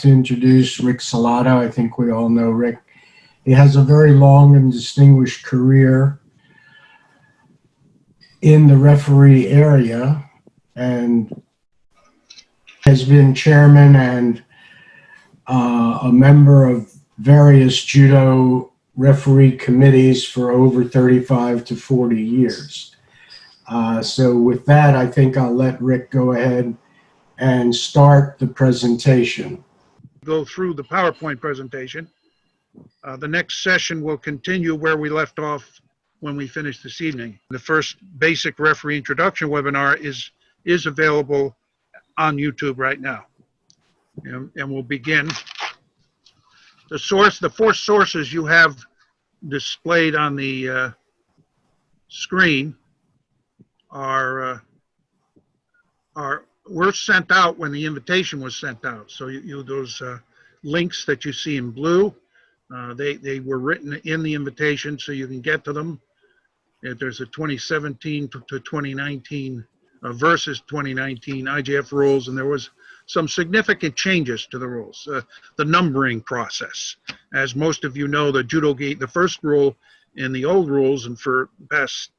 to introduce Rick Celotto. I think we all know Rick. He has a very long and distinguished career in the referee area and has been chairman and a member of various judo referee committees for over 35 to 40 years. So with that, I think I'll let Rick go ahead and start the presentation. Go through the PowerPoint presentation. The next session will continue where we left off when we finished this evening. The first basic referee introduction webinar is available on YouTube right now. And we'll begin. The four sources you have displayed on the screen were sent out when the invitation was sent out. So those links that you see in blue, they were written in the invitation so you can get to them. There's a 2017 to 2019 versus 2019 IGF rules, and there was some significant changes to the rules. The numbering process. As most of you know, the judo gi, the first rule in the old rules, and for the past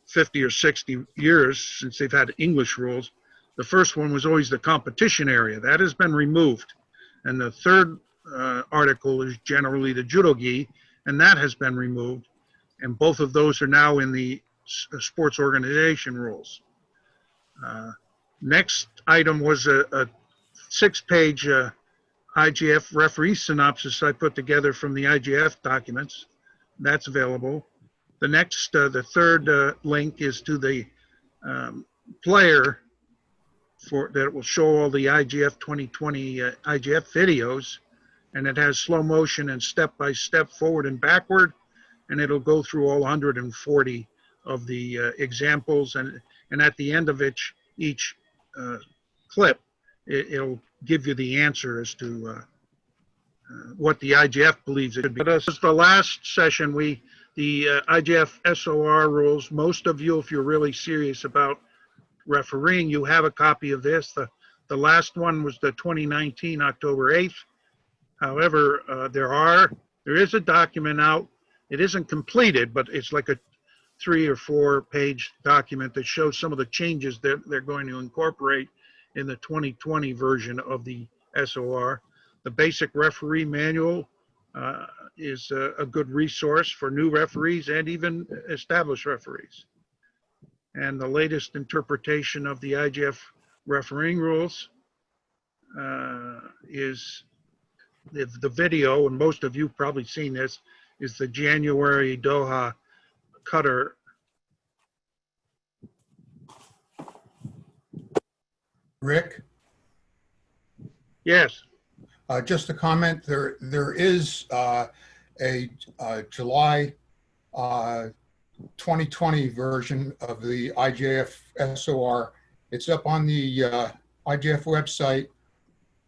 50 or 60 years since they've had English rules, the first one was always the competition area. That has been removed. And the third article is generally the judo gi, and that has been removed. And both of those are now in the sports organization rules. Next item was a 6-page IGF referee synopsis I put together from the IGF documents. That's available. The third link is to the player that will show all the IGF 2020 IGF videos, and it has slow motion and step-by-step forward and backward, and it'll go through all 140 of the examples, and at the end of each clip, it'll give you the answer as to what the IGF believes it should be. But this is the last session. The IGF SOR rules, most of you, if you're really serious about refereeing, you have a copy of this. The last one was the 2019 October 8th. However, there is a document out. It isn't completed, but it's like a 3 or 4 page document that shows some of the changes that they're going to incorporate in the 2020 version of the SOR. The basic referee manual is a good resource for new referees and even established referees. And the latest interpretation of the IGF refereeing rules is the video, and most of you have probably seen this, is the January Doha Qatar. Rick? Yes. Just a comment, there is a July 2020 version of the IGF SOR. It's up on the IGF website,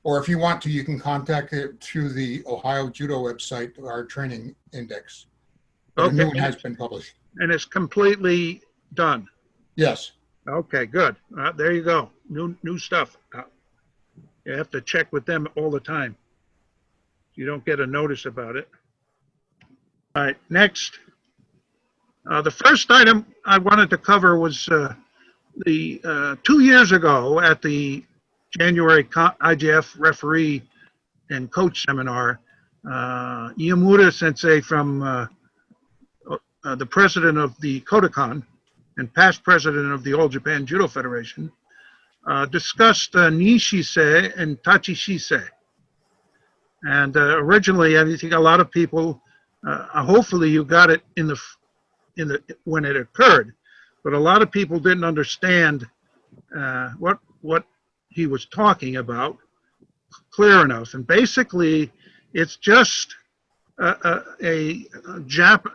or if you want to, you can contact it through the Ohio Judo website, our training index. Okay. The new one has been published. And it's completely done? Yes. Okay, good. There you go. New stuff. You have to check with them all the time. You don't get a notice about it. All right, next. The first item I wanted to cover was the 2 years ago at the January IGF referee and coach seminar, Iamura Sensei from the president of the Kodokan and past president of the All Japan Judo Federation, discussed Nishise and Tachishise. And originally, I think a lot of people, hopefully you got it when it occurred, but a lot of people didn't understand what he was talking about clear enough. And basically, it's just a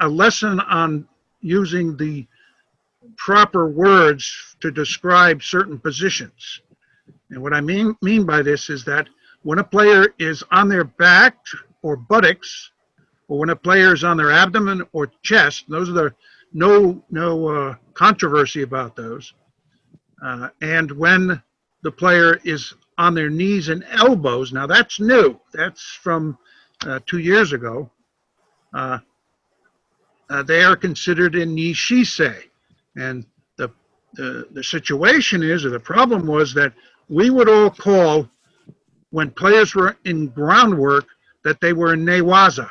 lesson on using the proper words to describe certain positions. And what I mean by this is that when a player is on their back or buttocks, or when a player is on their abdomen or chest, those are no controversy about those. And when the player is on their knees and elbows. Now that's new. That's from 2 years ago. They are considered in nishisei. And the situation is, or the problem was, that we would all call, when players were in groundwork, that they were in newaza.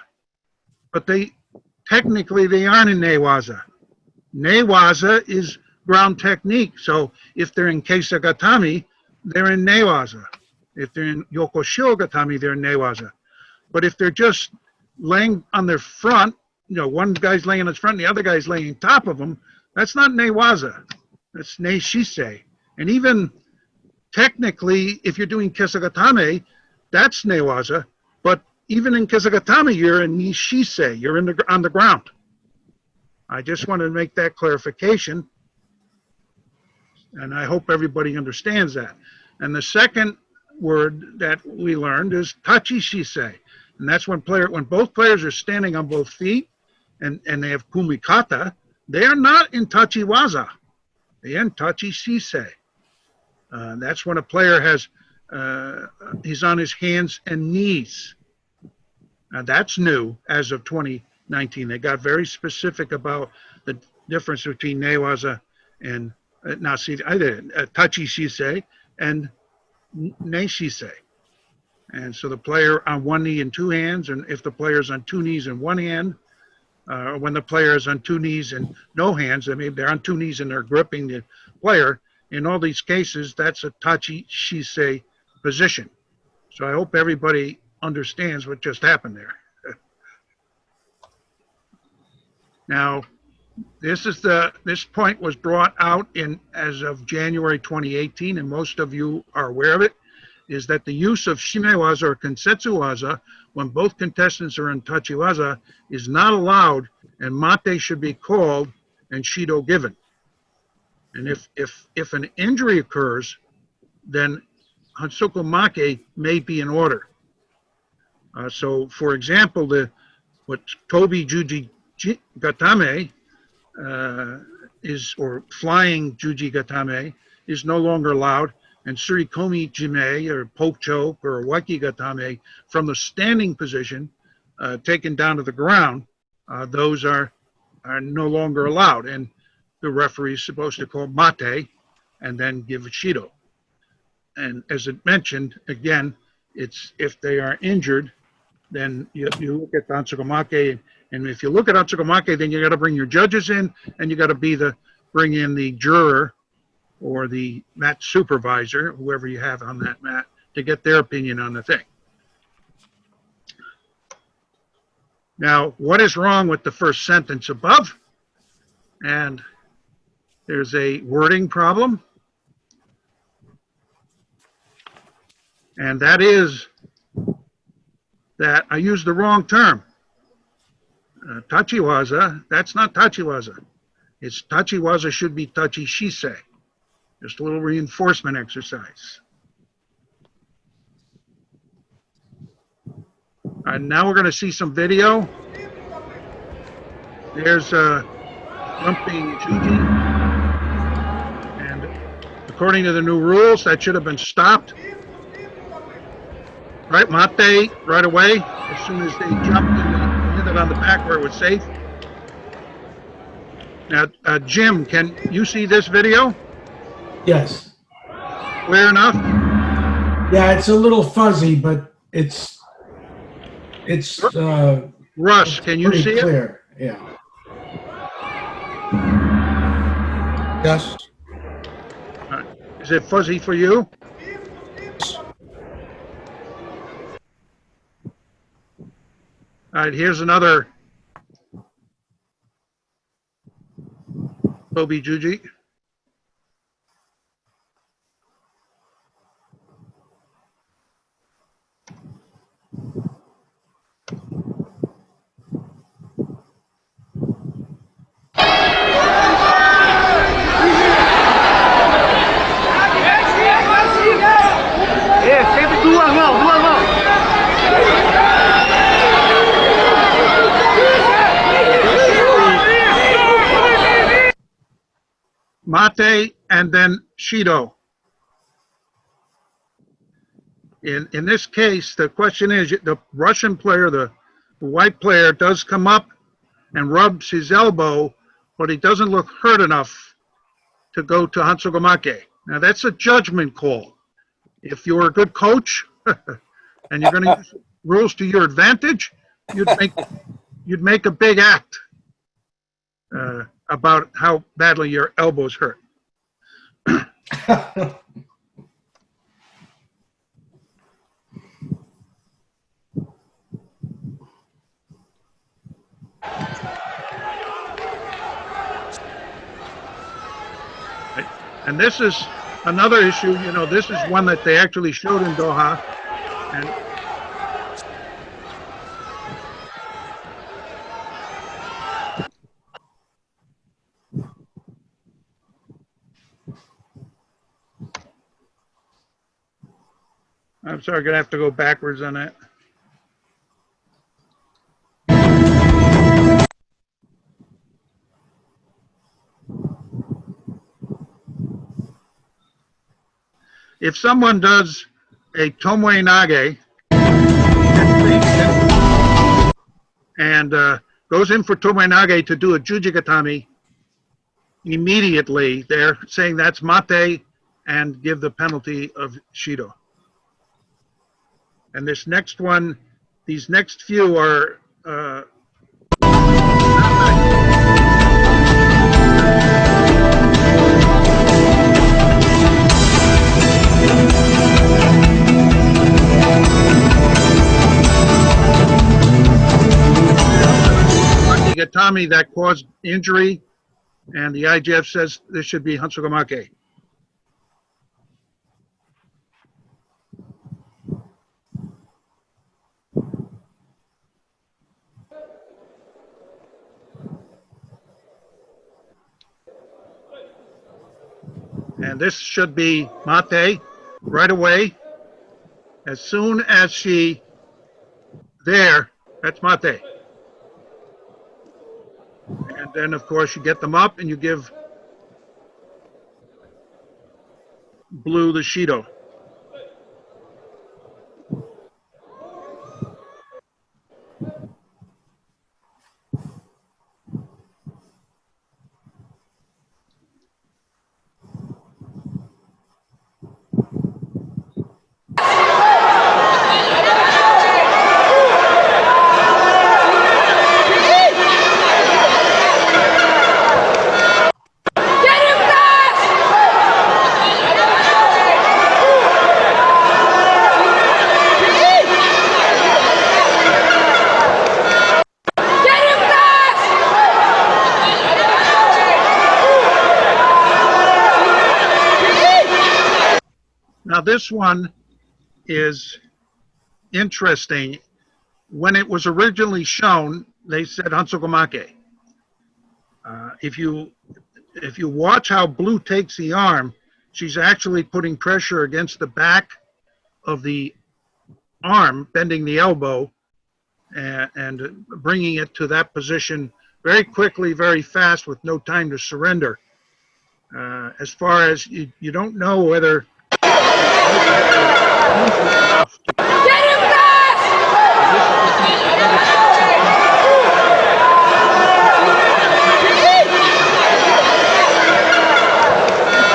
But technically they aren't in newaza. Newaza is ground technique. So if they're in kesagatami, they're in newaza. If they're in yokoshirogatami, they're in newaza. But if they're just laying on their front, one guy's laying on his front and the other guy's laying on top of him, that's not newaza. That's neishisei. And even technically, if you're doing kesagatame, that's newaza. But even in kesagatame, you're in nishisei. You're on the ground. I just wanted to make that clarification, and I hope everybody understands that. And the second word that we learned is tachi-shisei, and that's when both players are standing on both feet and they have kumikata. They are not in tachi-waza. They're in tachi-shisei. That's when a player he's on his hands and knees. Now that's new as of 2019. They got very specific about the difference between newaza and tachi-shisei and nei-shisei. And so the player on one knee and two hands, and if the player's on two knees and one hand, when the player is on two knees and no hands, they're on two knees and they're gripping the player. In all these cases, that's a tachi-shisei position. So I hope everybody understands what just happened there. Now, this point was brought out as of January 2018, and most of you are aware of it, is that the use of shimewaza or konsetsuwaza when both contestants are in tachiwaza is not allowed, and mate should be called and shido given. And if an injury occurs, then hansoku-make may be in order. So, for example, what Tobi Juji Gatame or flying Juji Gatame is no longer allowed, and Surikomi Jime or poke choke or Waiki Gatame from the standing position taken down to the ground, those are no longer allowed, and the referee is supposed to call mate and then give a shido. And as it mentioned, again, it's if they are injured, then you look at the hansoku-make, and if you look at hansoku-make, then you got to bring your judges in, and you got to bring in the juror or the mat supervisor, whoever you have on that mat, to get their opinion on the thing. Now, what is wrong with the first sentence above? And there's a wording problem, and that is that I used the wrong term. Tachiwaza, that's not tachiwaza. It's tachiwaza should be tachi-shisei. Just a little reinforcement exercise. And now we're going to see some video. There's jumping Juji. And according to the new rules, that should have been stopped. Right, mate, right away, as soon as they jumped and hit it on the back where it was safe. Now, Jim, can you see this video? Yes. Clear enough? Yeah, it's a little fuzzy, but it's Russ, can you see clear. Yeah. Yes. Is it fuzzy for you? All right, here's another Tobi Juji. Mate and then shido. In this case, the question is, the Russian player, the white player, does come up and rubs his elbow, but he doesn't look hurt enough to go to Hansogomake. Now, that's a judgment call. If you're a good coach and you're going to use rules to your advantage, you'd make a big act about how badly your elbow's hurt. And this is another issue, you know, this is one that they actually showed in Doha. And I'm sorry, I'm gonna have to go backwards on that. If someone does a tomoe nage and goes in for tomoe nage to do a jujigatami, immediately they're saying that's mate and give the penalty of shido. And this next one, these next few are Gatami that caused injury, and the IGF says this should be Hansogomake. And this should be mate right away. As soon as she there, that's mate. And then, of course, you get them up and you give blue the shido. Now this one is interesting. When it was originally shown, they said Hansogomake. If you watch how Blue takes the arm, she's actually putting pressure against the back of the arm, bending the elbow, and bringing it to that position very quickly, very fast, with no time to surrender. As far as you don't know whether get him back!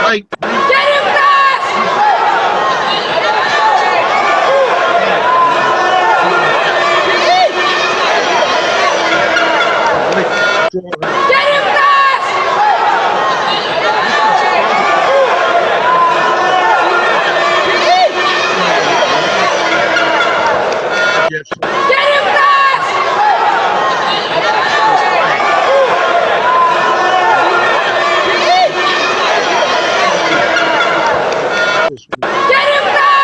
Right. Get him back! Get him back! Yes. Get him back! Get him back!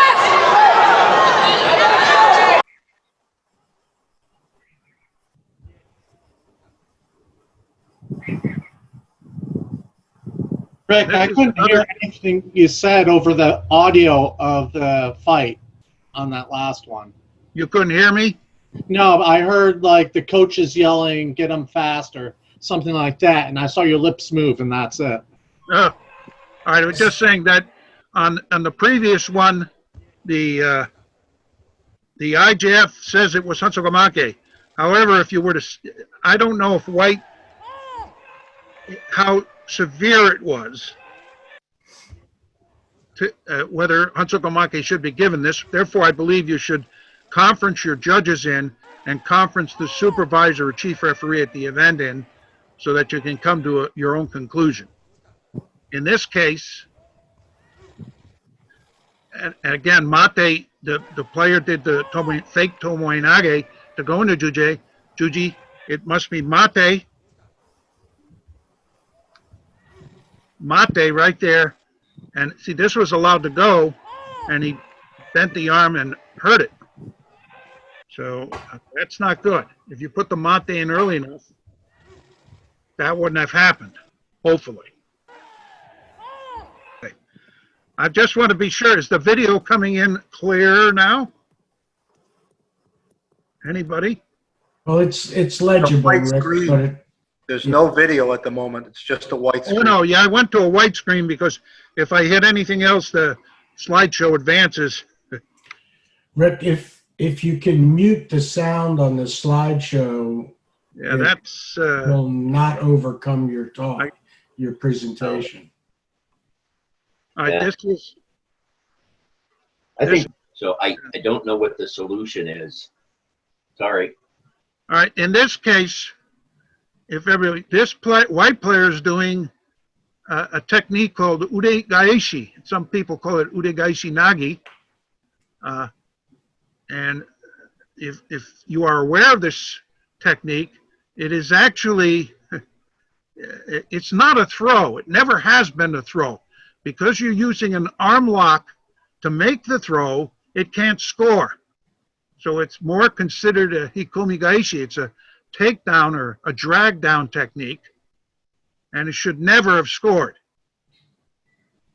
Rick, I couldn't hear anything you said over the audio of the fight on that last one. You couldn't hear me? No, I heard like the coaches yelling, "Get them faster," something like that, and I saw your lips move, and that's it. All right, I was just saying that on the previous one, the the IJF says it was Hansogamake. However, if you were to, I don't know if white, how severe it was, to, whether Hansogamake should be given this. Therefore, I believe you should conference your judges in and conference the supervisor or chief referee at the event in so that you can come to your own conclusion. In this case, and again, Mate, the player did the fake Tomoinage to go into Juji. It must be Mate right there. And see, this was allowed to go, and he bent the arm and hurt it. So that's not good. If you put the Mate in early enough, that wouldn't have happened, hopefully. Okay. I just want to be sure, is the video coming in clear now? Anybody? Well, it's legible, white Rick, screen. but There's no video at the moment. It's just a white screen. Oh, no, yeah, I went to a white screen because if I hit anything else, the slideshow advances. Rick, if you can mute the sound on the slideshow, Yeah, that's, will not overcome your talk, your presentation. all right, this is, I think so. I don't know what the solution is. Sorry. all right, in this case, if everybody, white player is doing a technique called ude gaeshi. Some people call it ude gaeshi nagi. And if you are aware of this technique, it is actually, it's not a throw. It never has been a throw. Because you're using an arm lock to make the throw, it can't score. So it's more considered a hikomi gaeshi. It's a takedown or a drag down technique, and it should never have scored.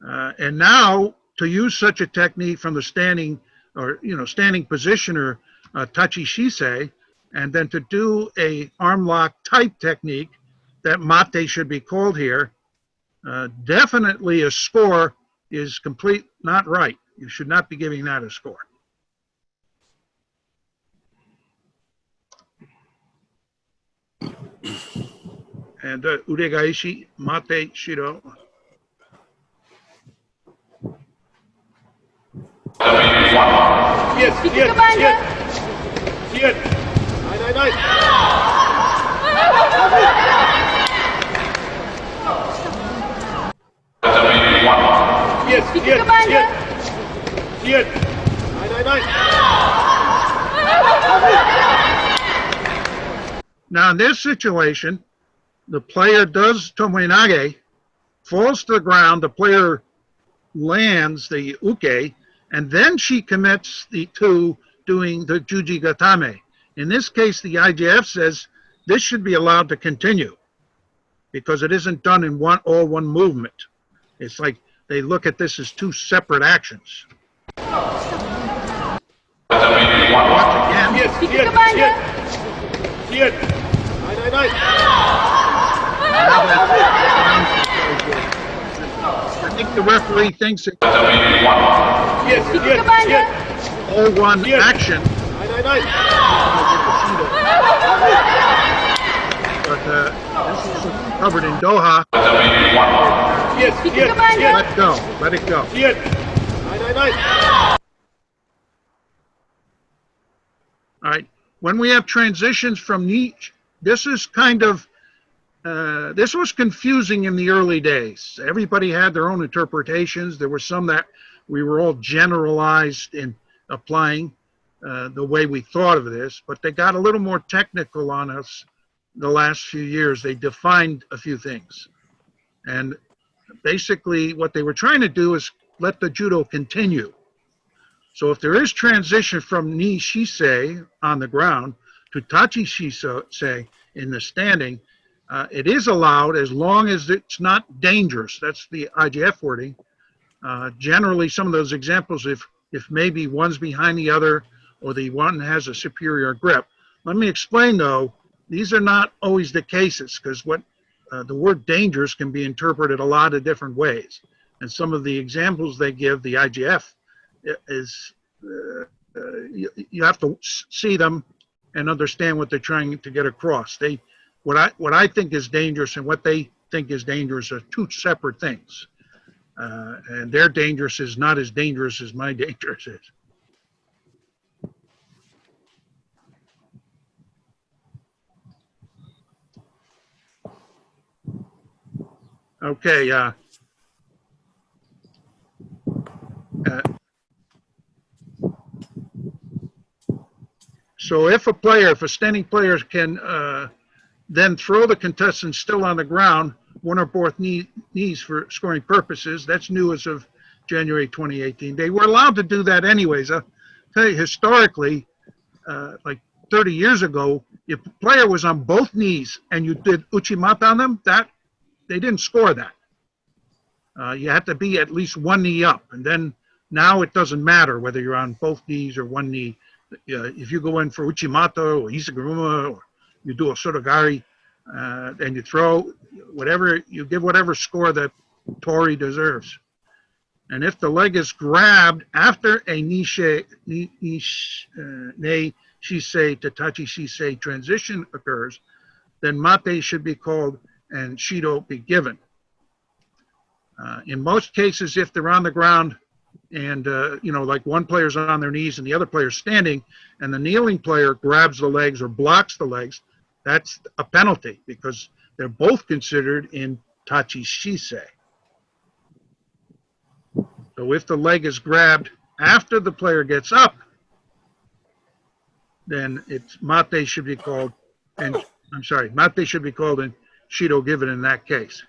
And now to use such a technique from the standing or standing position or tachi shisei, and then to do a arm lock type technique that mate should be called here, definitely a score is not right. You should not be giving that a score. And ude gaeshi, mate, shiro. Yes, yes, yes. Yes. Nice. Yes, yes, yes. Yes. Now in this situation, the player does tomoinage, falls to the ground, the player lands the uke, and then she commits to doing the juji gatame. In this case, the IJF says this should be allowed to continue because it isn't done in all one movement. It's like they look at this as two separate actions. Watch again. Yes, yes, yes. Yes. Nice. I think the referee thinks it's Yes, yes, yes. all one action. Nice. But this is covered in Doha. Yes, yes, yes. Let go. Let it go. Yes. Nice. All right. When we have transitions from niche, this is kind of, this was confusing in the early days. Everybody had their own interpretations. There were some that we were all generalized in applying the way we thought of this, but they got a little more technical on us the last few years. They defined a few things. And basically what they were trying to do is let the judo continue. So if there is transition from ni shisei on the ground to tachi shisei in the standing, it is allowed as long as it's not dangerous. That's the IJF wording. Generally, some of those examples, if maybe one's behind the other or the one has a superior grip. Let me explain, though, these are not always the cases because what the word dangerous can be interpreted a lot of different ways. And some of the examples they give, the IJF, is you have to see them and understand what they're trying to get across. What I think is dangerous and what they think is dangerous are two separate things. And their dangerous is not as dangerous as my dangerous is. Okay. So if a standing player can then throw the contestant still on the ground, one or both knees for scoring purposes, that's new as of January 2018. They were allowed to do that anyways. I'll tell you, historically, like 30 years ago, if a player was on both knees and you did uchimata on them, they didn't score that. You had to be at least one knee up. And then now it doesn't matter whether you're on both knees or one knee. If you go in for uchimata or isaguruma, or you do a sotogari, and you throw whatever, you give whatever score that Tori deserves. And if the leg is grabbed after a ne shisei to tachi shisei transition occurs, then mate should be called and shido be given. In most cases, if they're on the ground and, like one player's on their knees and the other player's standing, and the kneeling player grabs the legs or blocks the legs, that's a penalty because they're both considered in tachi shisei. So if the leg is grabbed after the player gets up, then mate should be called, and mate should be called and shido given in that case.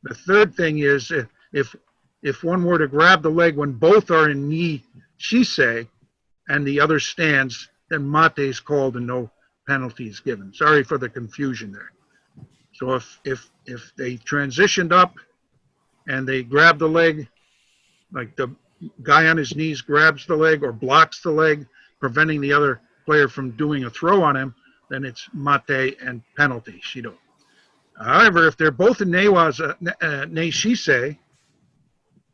The third thing is if one were to grab the leg when both are in ni shisei and the other stands, then mate is called and no penalty is given. Sorry for the confusion there. So if they transitioned up and they grab the leg, like the guy on his knees grabs the leg or blocks the leg, preventing the other player from doing a throw on him, then it's mate and penalty, shido. However, if they're both in nei shisei,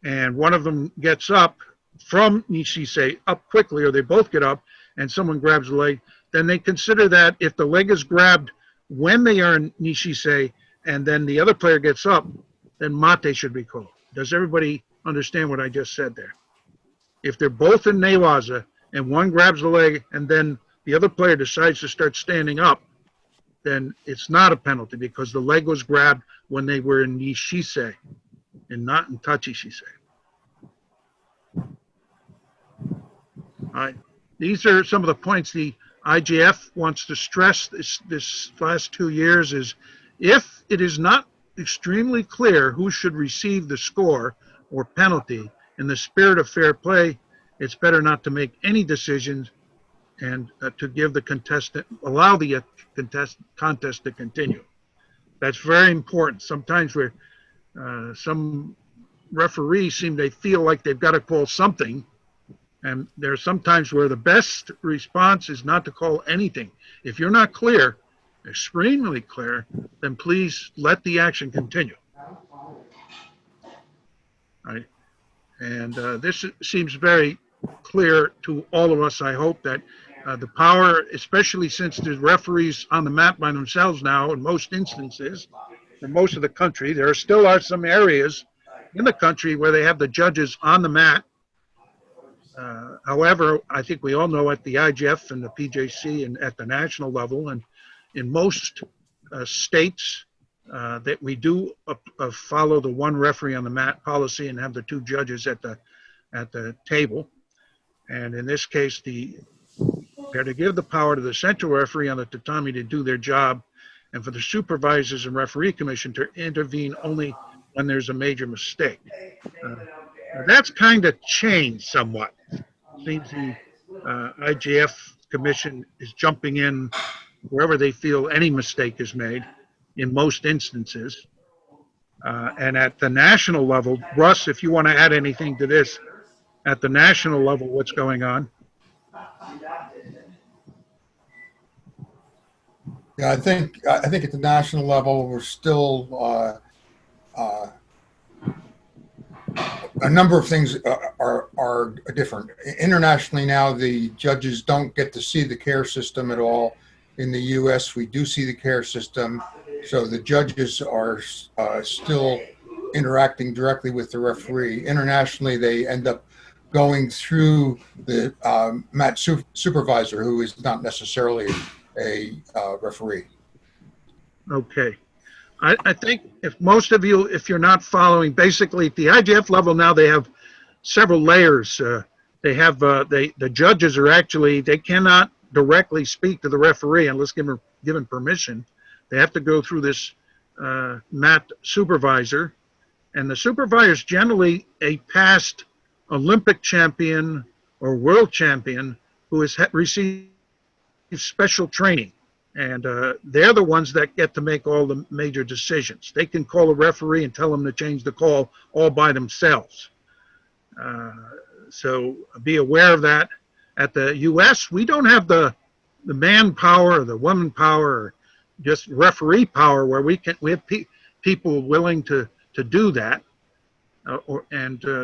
and one of them gets up from nei shisei up quickly, or they both get up and someone grabs the leg, then they consider that if the leg is grabbed when they are in nei shisei and then the other player gets up, then mate should be called. Does everybody understand what I just said there? If they're both in neiwaza and one grabs the leg and then the other player decides to start standing up, then it's not a penalty because the leg was grabbed when they were in ni shisei and not in tachi shisei. All right. These are some of the points the IGF wants to stress this last 2 years is if it is not extremely clear who should receive the score or penalty in the spirit of fair play, it's better not to make any decisions and to give the contestant, allow the contest to continue. That's very important. Sometimes where some referees they feel like they've got to call something, and there are some times where the best response is not to call anything. If you're not clear, extremely clear, then please let the action continue. All right. And this seems very clear to all of us. I hope that the power, especially since there's referees on the mat by themselves now in most instances, in most of the country, there still are some areas in the country where they have the judges on the mat. However, I think we all know at the IGF and the PJC and at the national level and in most states that we do follow the one referee on the mat policy and have the two judges at the table. And in this case, they're to give the power to the central referee on the tatami to do their job and for the supervisors and referee commission to intervene only when there's a major mistake. That's kind of changed somewhat. Seems the IGF commission is jumping in wherever they feel any mistake is made in most instances. And at the national level, Russ, if you want to add anything to this, at the national level, what's going on? Yeah, I think at the national level, we're still a number of things are different. Internationally now, the judges don't get to see the care system at all. In the U.S., we do see the care system, so the judges are still interacting directly with the referee. Internationally, they end up going through the mat supervisor, who is not necessarily a referee. Okay. I think if most of you, if you're not following, basically at the IGF level now, they have several layers. They have, the judges are actually, they cannot directly speak to the referee unless given permission. They have to go through this mat supervisor. And the supervisor is generally a past Olympic champion or world champion who has received special training. And they're the ones that get to make all the major decisions. They can call a referee and tell them to change the call all by themselves. So be aware of that. At the U.S., we don't have the manpower or the woman power or just referee power where we have people willing to do that.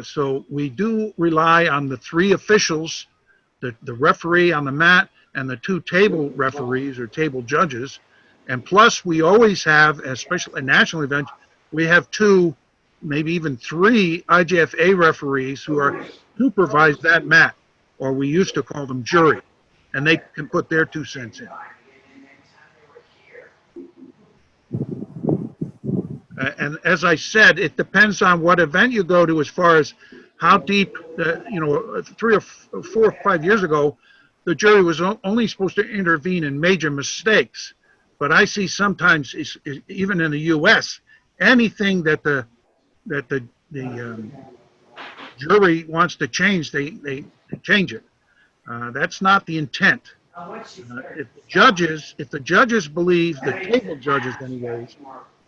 So we do rely on the three officials, the referee on the mat, and the two table referees or table judges. And plus we always have, especially at national events, we have two, maybe even three IGFA referees who are supervise that mat, or we used to call them jury, and they can put their 2 cents in. And as I said, it depends on what event you go to as far as how deep, 3 or 4 or 5 years ago, the jury was only supposed to intervene in major mistakes. But I see sometimes, even in the U.S., anything that the jury wants to change, they change it. That's not the intent. If the judges believe, the table judges anyways,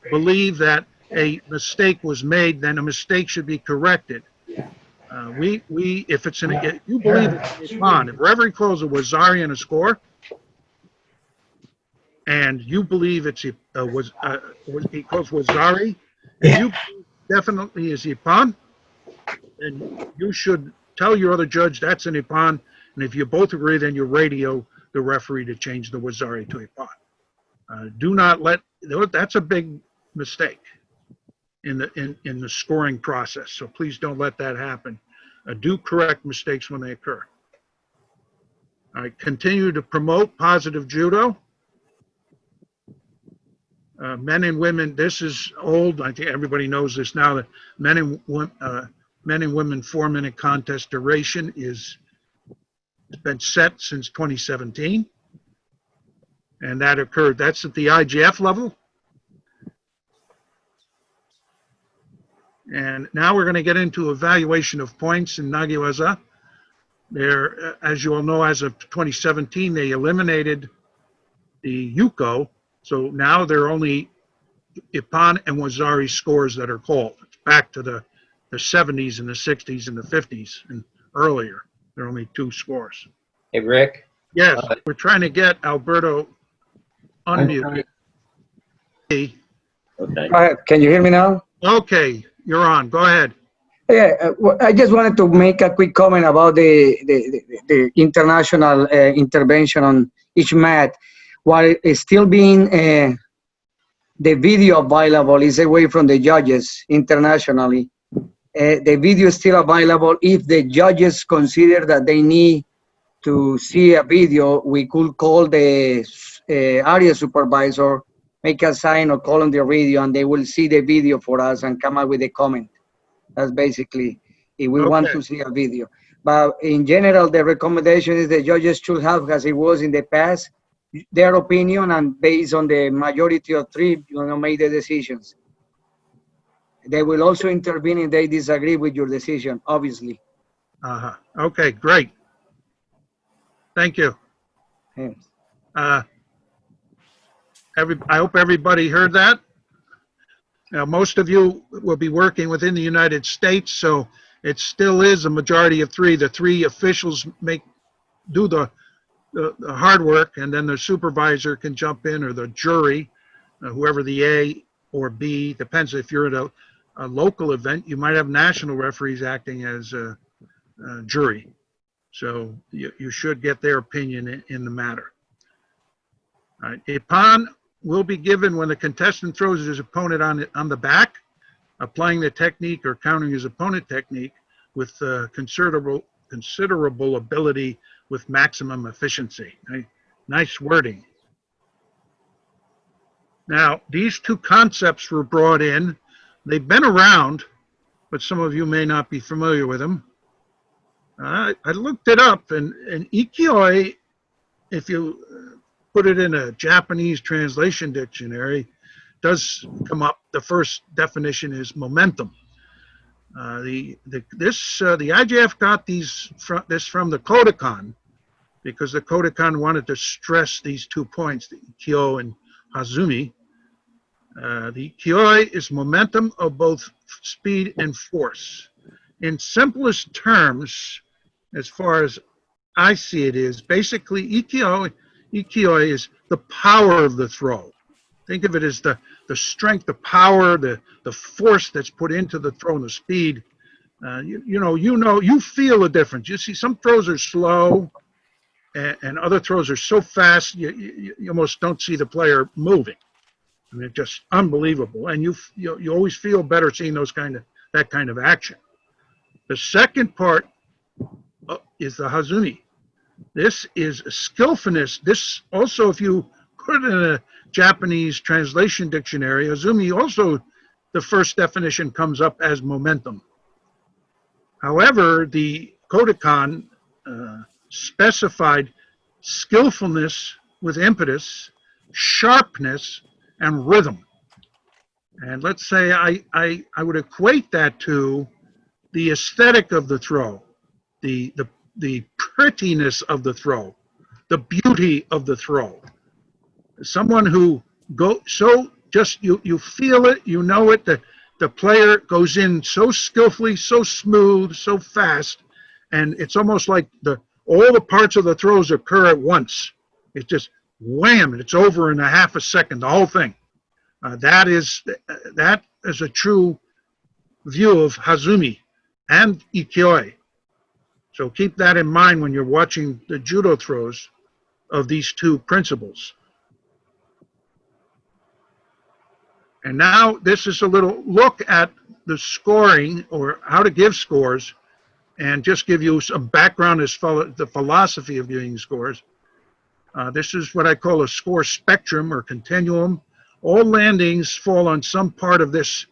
believe that a mistake was made, then a mistake should be corrected. If you believe it's an Ipan, if referee calls a Wazari and a score, and you believe he calls Wazari, and you definitely is Ipan, then you should tell your other judge that's an Ipan, and if you both agree, then you radio the referee to change the Wazari to Ipan. Do not that's a big mistake in the scoring process. So please don't let that happen. Do correct mistakes when they occur. I continue to promote positive judo. Men and women, this is old. I think everybody knows this now, that men and women 4-minute contest duration it's been set since 2017. And that's at the IGF level. And now we're going to get into evaluation of points in Nagiwaza. There, as you all know, as of 2017, they eliminated the Yuko. So now there are only Ipan and Wazari scores that are called. It's back to the 70s and the 60s and the 50s and earlier. There are only 2 scores. Hey, Rick. Yes, we're trying to get Alberto unmuted. Okay. Go ahead. Can you hear me now? Okay, you're on. Go ahead. Yeah, I just wanted to make a quick comment about the international intervention on each mat. While it's still being the video available is away from the judges internationally. The video is still available. If the judges consider that they need to see a video, we could call the area supervisor, make a sign or call on the radio, and they will see the video for us and come up with a comment. That's basically if we want to see a video. But in general, the recommendation is the judges should have, as it was in the past, their opinion, and based on the majority of 3, make the decisions. They will also intervene if they disagree with your decision, obviously. Okay, great. Thank you. Yes. I hope everybody heard that. Now, most of you will be working within the United States, so it still is a majority of 3. The 3 officials do the hard work, and then the supervisor can jump in, or the jury, whoever the A or B, depends if you're at a local event, you might have national referees acting as a jury. So you should get their opinion in the matter. All right. Ippon will be given when the contestant throws his opponent on the back, applying the technique or countering his opponent technique with considerable ability with maximum efficiency. Right? Nice wording. Now, these two concepts were brought in. They've been around, but some of you may not be familiar with them. I looked it up, and ikioi, if you put it in a Japanese translation dictionary, does come up. The first definition is momentum. The IJF got this from the Kodokan, because the Kodokan wanted to stress these 2 points, the ikyo and hazumi. The ikioi is momentum of both speed and force. In simplest terms, as far as I see it, is basically ikioi is the power of the throw. Think of it as the strength, the power, the force that's put into the throw and the speed. You feel a difference. You see, some throws are slow, and other throws are so fast you almost don't see the player moving. I mean, it's just unbelievable, and you always feel better seeing that kind of action. The second part is the hazumi. This is skillfulness. This also, if you put it in a Japanese translation dictionary, hazumi also, the first definition comes up as momentum. However, the Kodokan specified skillfulness with impetus, sharpness, and rhythm. And let's say I would equate that to the aesthetic of the throw, the prettiness of the throw, the beauty of the throw. Someone who you feel it, you know it, the player goes in so skillfully, so smooth, so fast, and it's almost like all the parts of the throws occur at once. It's just wham, and it's over in a half a second, the whole thing. That is a true view of hazumi and ikioi. So keep that in mind when you're watching the judo throws of these two principles. And now this is a little look at the scoring, or how to give scores, and just give you some background as the philosophy of giving scores. This is what I call a score spectrum or continuum. All landings fall on some part of this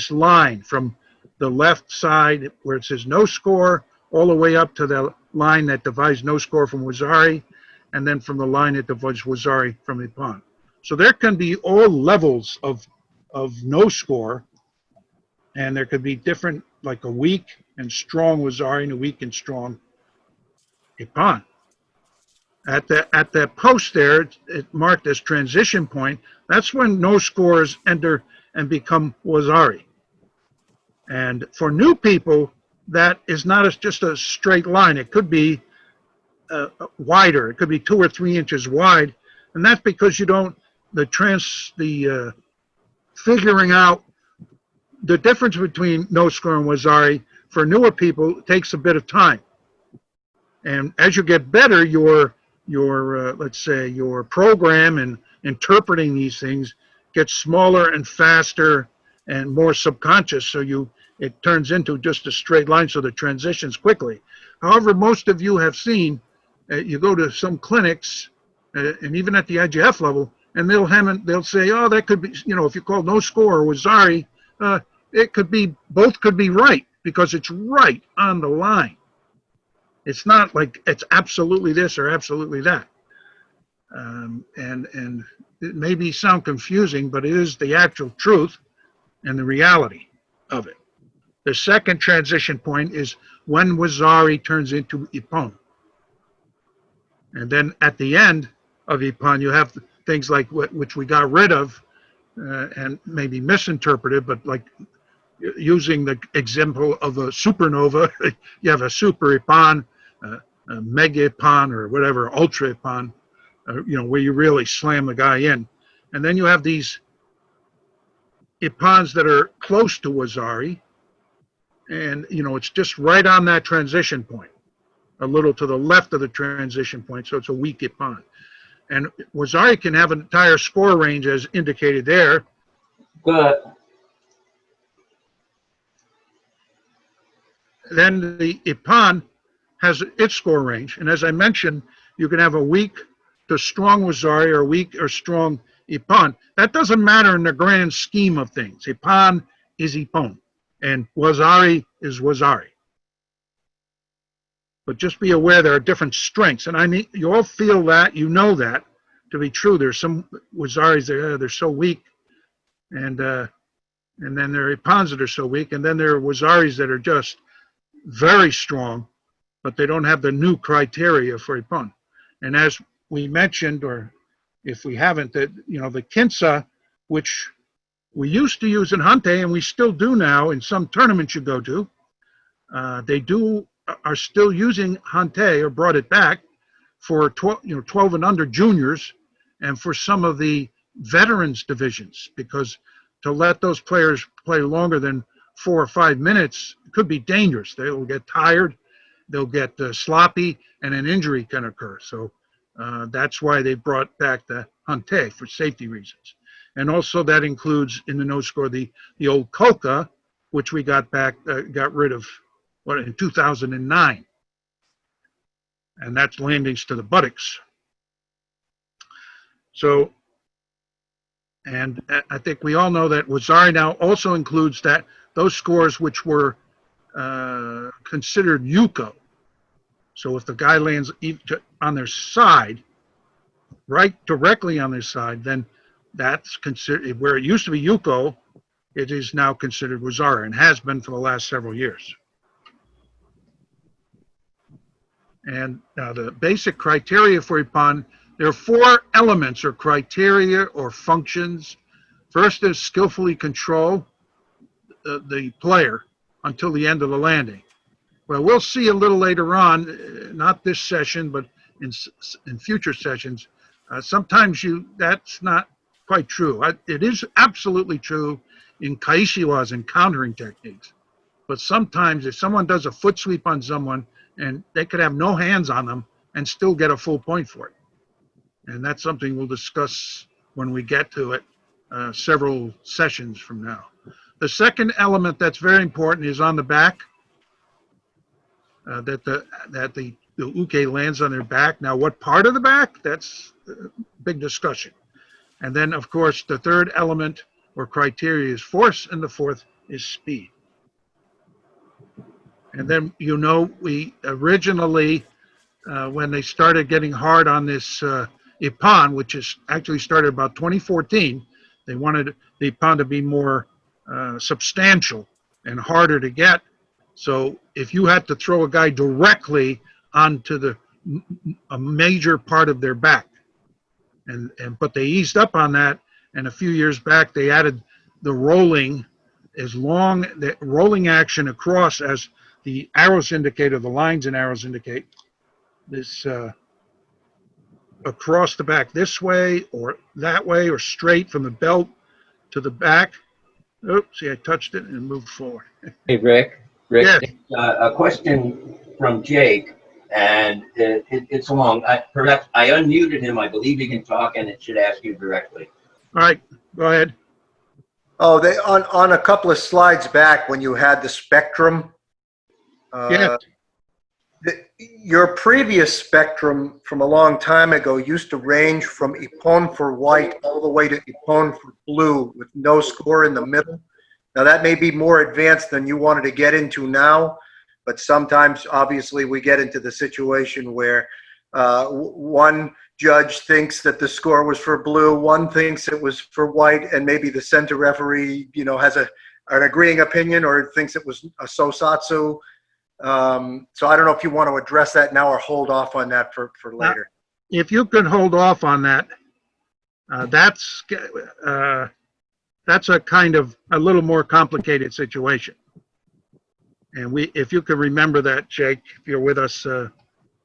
line, from the left side where it says no score, all the way up to the line that divides no score from wazari, and then from the line that divides wazari from ippon. So there can be all levels of no score, and there could be different, like a weak and strong wazari and a weak and strong ippon. At that post there, it marked as transition point. That's when no scores enter and become wazari. And for new people, that is not just a straight line. It could be wider. It could be 2 or 3 inches wide, and that's because figuring out the difference between no score and wazari for newer people takes a bit of time. And as you get better, your let's say your program and interpreting these things gets smaller and faster and more subconscious, so it turns into just a straight line, so the transitions quickly. However, most of you have seen, you go to some clinics, and even at the IGF level, and they'll say, oh, that could be, if you call no score or wazari, it could be, both could be right, because it's right on the line. It's not like it's absolutely this or absolutely that. And it may sound confusing, but it is the actual truth and the reality of it. The second transition point is when wazari turns into ippon. And then at the end of ippon, you have things like which we got rid of and maybe misinterpreted, but like using the example of a supernova, you have a super ippon, a mega ippon, or whatever, ultra ippon, where you really slam the guy in. And then you have these Ipans that are close to Wazari. And, it's just right on that transition point, a little to the left of the transition point. So it's a weak Ipan. And Wazari can have an entire score range as indicated there. Good. Then the Ipan has its score range. And as I mentioned, you can have a weak to strong Wazari or weak or strong Ipan. That doesn't matter in the grand scheme of things. Ipan is Ipan, and Wazari is Wazari. But just be aware there are different strengths. And you all feel that, you know that to be true. There's some Wazaris that they're so weak, and then there are Ipans that are so weak, and then there are Wazaris that are just very strong, but they don't have the new criteria for Ipan. And as we mentioned, or if we haven't, that the Kinsa, which we used to use in Hante, and we still do now in some tournaments you go to, are still using Hante, or brought it back for 12 and under juniors, and for some of the veterans divisions, because to let those players play longer than 4 or 5 minutes could be dangerous. They will get tired, they'll get sloppy, and an injury can occur. So that's why they brought back the Hante, for safety reasons. And also that includes in the no score the old Coca, which we got rid of in 2009. And that's landings to the buttocks. So, and I think we all know that Wazari now also includes those scores which were considered Yuko. So if the guy lands on their side, right directly on their side, then that's considered, where it used to be Yuko, it is now considered Wazari, and has been for the last several years. And now the basic criteria for Ipan, there are 4 elements or criteria or functions. First is skillfully control the player until the end of the landing. Well, we'll see a little later on, not this session, but in future sessions, sometimes that's not quite true. It is absolutely true in kaishiwas and countering techniques. But sometimes if someone does a foot sweep on someone, and they could have no hands on them and still get a full point for it. And that's something we'll discuss when we get to it several sessions from now. The second element that's very important is on the back, that the uke lands on their back. Now, what part of the back? That's a big discussion. And then, of course, the third element or criteria is force, and the fourth is speed. And then, we originally, when they started getting hard on this Ipan, which is actually started about 2014, they wanted the Ipan to be more substantial and harder to get. So if you had to throw a guy directly onto a major part of their back, but they eased up on that, and a few years back they added the rolling, the rolling action across, as the arrows indicate, or the lines and arrows indicate, this across the back this way or that way, or straight from the belt to the back. Oops, see, I touched it and moved forward. Hey, Rick. Yes. A question from Jake, and it's long. Perhaps I unmuted him. I believe he can talk, and it should ask you directly. All right, go ahead. Oh, on a couple of slides back when you had the spectrum. Yes. Your previous spectrum from a long time ago used to range from Ippon for white all the way to Ippon for blue, with no score in the middle. Now that may be more advanced than you wanted to get into now, but sometimes obviously we get into the situation where one judge thinks that the score was for blue, one thinks it was for white, and maybe the center referee, has an agreeing opinion, or thinks it was a sosatsu. So I don't know if you want to address that now or hold off on that for later. If you could hold off on that, that's a kind of a little more complicated situation. And if you can remember that, Jake, if you're with us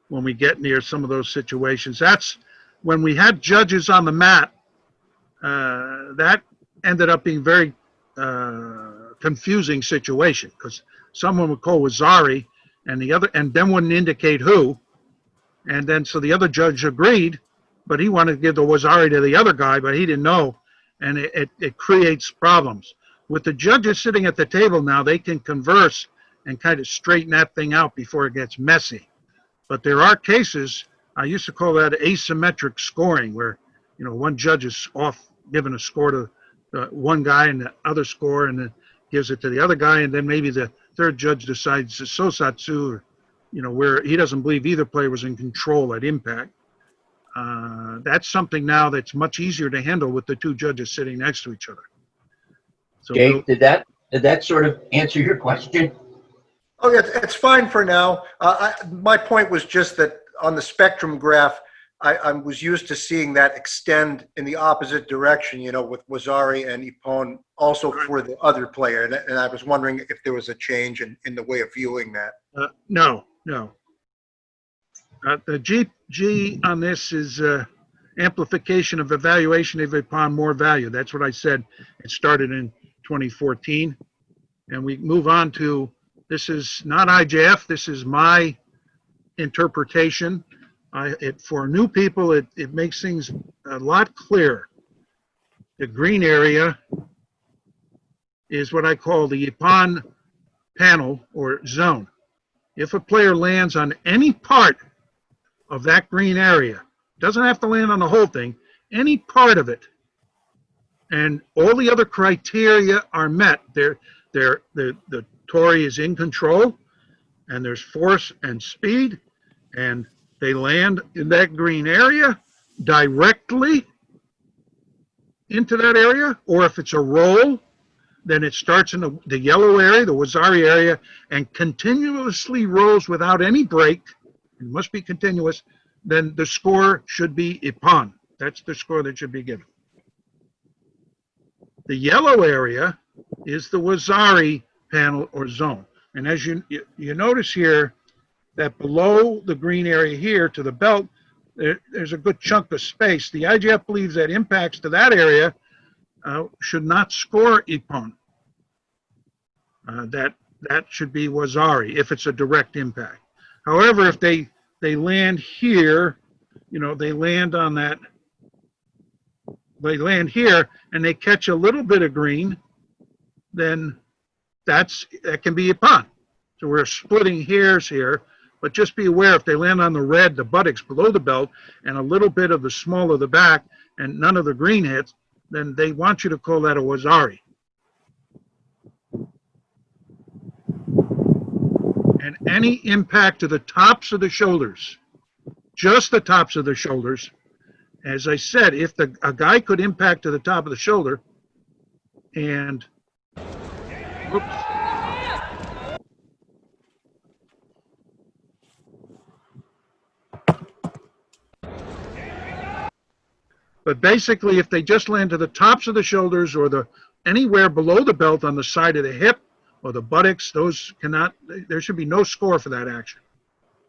when we get near some of those situations, that's when we had judges on the mat. That ended up being very confusing situation, because someone would call Wazzari and then wouldn't indicate who. And then so the other judge agreed, but he wanted to give the Wazzari to the other guy, but he didn't know. And it creates problems. With the judges sitting at the table now, they can converse and kind of straighten that thing out before it gets messy. But there are cases, I used to call that asymmetric scoring, where, you know, one judge is off giving a score to one guy and the other score, and then gives it to the other guy, and then maybe the third judge decides to sosatsu, or, you know, where he doesn't believe either player was in control at impact. That's something now that's much easier to handle with the two judges sitting next to each other. So Jake, did that sort of answer your question? Oh, yeah, it's fine for now. My point was just that on the spectrum graph, I was used to seeing that extend in the opposite direction, you know, with Wazzari and Ippon also for the other player. And I was wondering if there was a change in the way of viewing that. No. The G on this is amplification of evaluation of Ippon more value. That's what I said. It started in 2014. And we move on to, this is not IJF, this is my interpretation. For new people, it makes things a lot clearer. The green area is what I call the Ippon panel or zone. If a player lands on any part of that green area, doesn't have to land on the whole thing, any part of it, and all the other criteria are met, the Tory is in control, and there's force and speed, and they land in that green area directly into that area, or if it's a roll, then it starts in the yellow area, the Wazzari area, and continuously rolls without any break. It must be continuous. Then the score should be Ippon. That's the score that should be given. The yellow area is the Wazzari panel or zone. And as you notice here, that below the green area here to the belt, there's a good chunk of space. The IGF believes that impacts to that area should not score Ippon. That should be Wazzari if it's a direct impact. However, if they land here, you know, they land on that, they land here and they catch a little bit of green, then that can be Ippon. So we're splitting hairs here, but just be aware if they land on the red, the buttocks below the belt, and a little bit of the small of the back, and none of the green hits, then they want you to call that a Wazzari. And any impact to the tops of the shoulders, just the tops of the shoulders, as I said, if a guy could impact to the top of the shoulder, and oops. But basically, if they just land to the tops of the shoulders or anywhere below the belt on the side of the hip or the buttocks, those cannot, there should be no score for that action.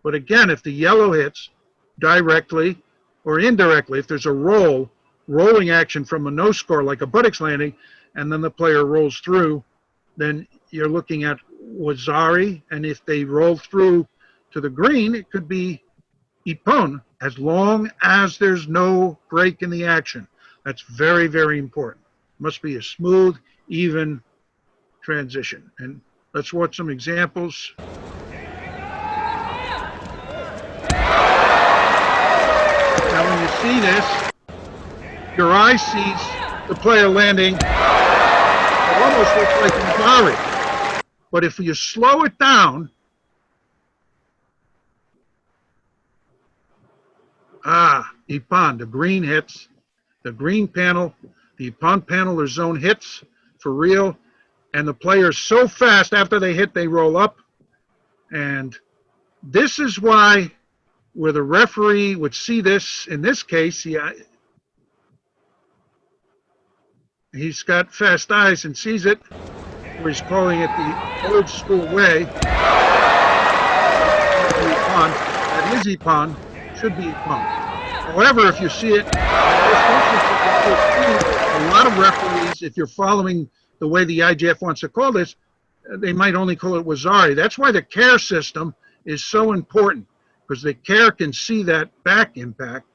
But again, if the yellow hits directly or indirectly, if there's a rolling action from a no score like a buttocks landing, and then the player rolls through, then you're looking at Wazzari, and if they roll through to the green, it could be Ippon, as long as there's no break in the action. That's very, very important. It must be a smooth, even transition. And let's watch some examples. Now, when you see this, your eye sees the player landing. It almost looks like Wazzari. But if you slow it down, Ippon, the green hits, the green panel, the Ippon panel or zone hits for real, and the player's so fast after they hit, they roll up. And this is why, where the referee would see this, in this case, he's got fast eyes and sees it, where he's calling it the old school way. That is Ippon, should be Ippon. However, if you see it, a lot of referees, if you're following the way the IGF wants to call this, they might only call it Wazari. That's why the care system is so important, because the care can see that back impact,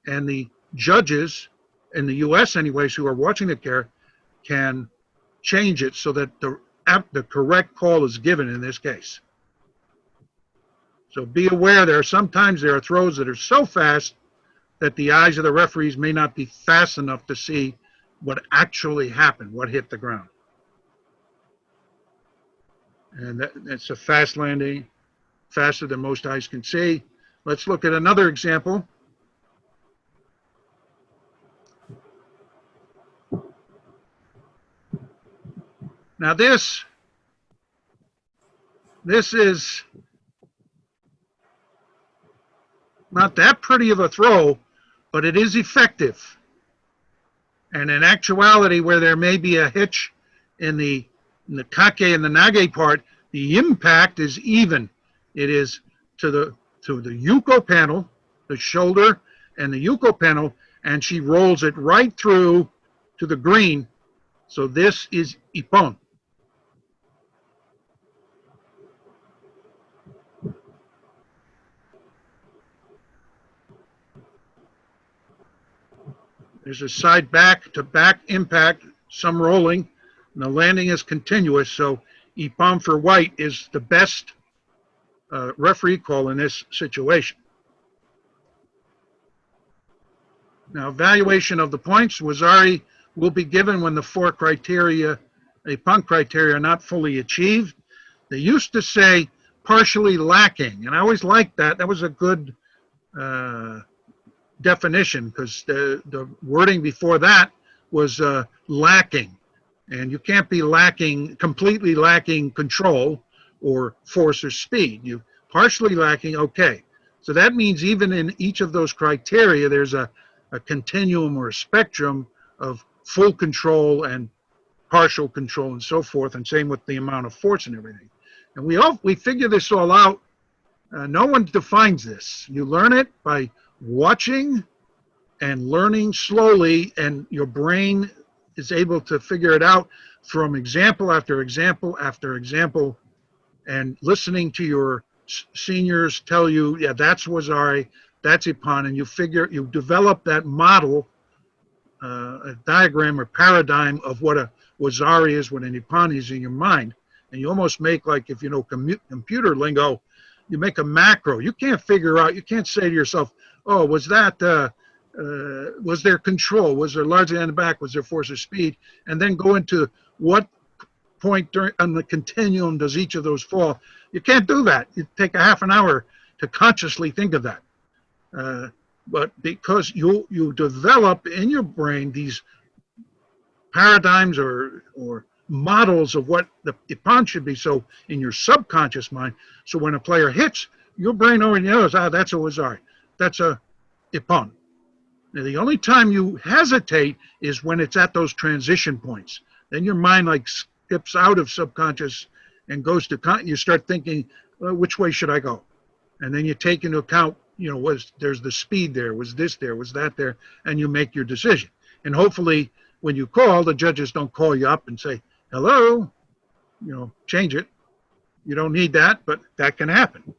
and the judges in the US anyways who are watching the care can change it so that the correct call is given in this case. So be aware there are throws that are so fast that the eyes of the referees may not be fast enough to see what actually happened, what hit the ground. And it's a fast landing, faster than most eyes can see. Let's look at another example. Now this is not that pretty of a throw, but it is effective. And in actuality, where there may be a hitch in the kake and the nage part, the impact is even. It is to the yuko panel, the shoulder and the yuko panel, and she rolls it right through to the green. So this is ippon. There's a side back to back impact, some rolling, and the landing is continuous. So ippon for white is the best referee call in this situation. Now, evaluation of the points, Wazari will be given when the 4 criteria, ippon criteria, are not fully achieved. They used to say partially lacking, and I always liked that. That was a good definition, because the wording before that was lacking, and you can't be completely lacking control or force or speed. You partially lacking, okay. So that means even in each of those criteria, there's a continuum or a spectrum of full control and partial control and so forth, and same with the amount of force and everything. And we figure this all out. No one defines this. You learn it by watching and learning slowly, and your brain is able to figure it out from example after example after example, and listening to your seniors tell you, yeah, that's Wazari, that's ippon, and you develop that model, a diagram or paradigm of what a Wazari is, what an ippon is in your mind. And you almost make, like, if you know computer lingo, you make a macro. You can't figure out, you can't say to yourself, oh, was there control? Was there largely on the back? Was there force or speed? And then go into what point on the continuum does each of those fall? You can't do that. It'd take a half an hour to consciously think of that. But because you develop in your brain these paradigms or models of what the ippon should be, so in your subconscious mind, so when a player hits, your brain already knows, that's a Wazari, that's a ippon. Now, the only time you hesitate is when it's at those transition points. Then your mind like skips out of subconscious and goes to you start thinking, well, which way should I go? And then you take into account, there's the speed there, was this there, was that there, and you make your decision. And hopefully when you call, the judges don't call you up and say, hello, change it. You don't need that, but that can happen.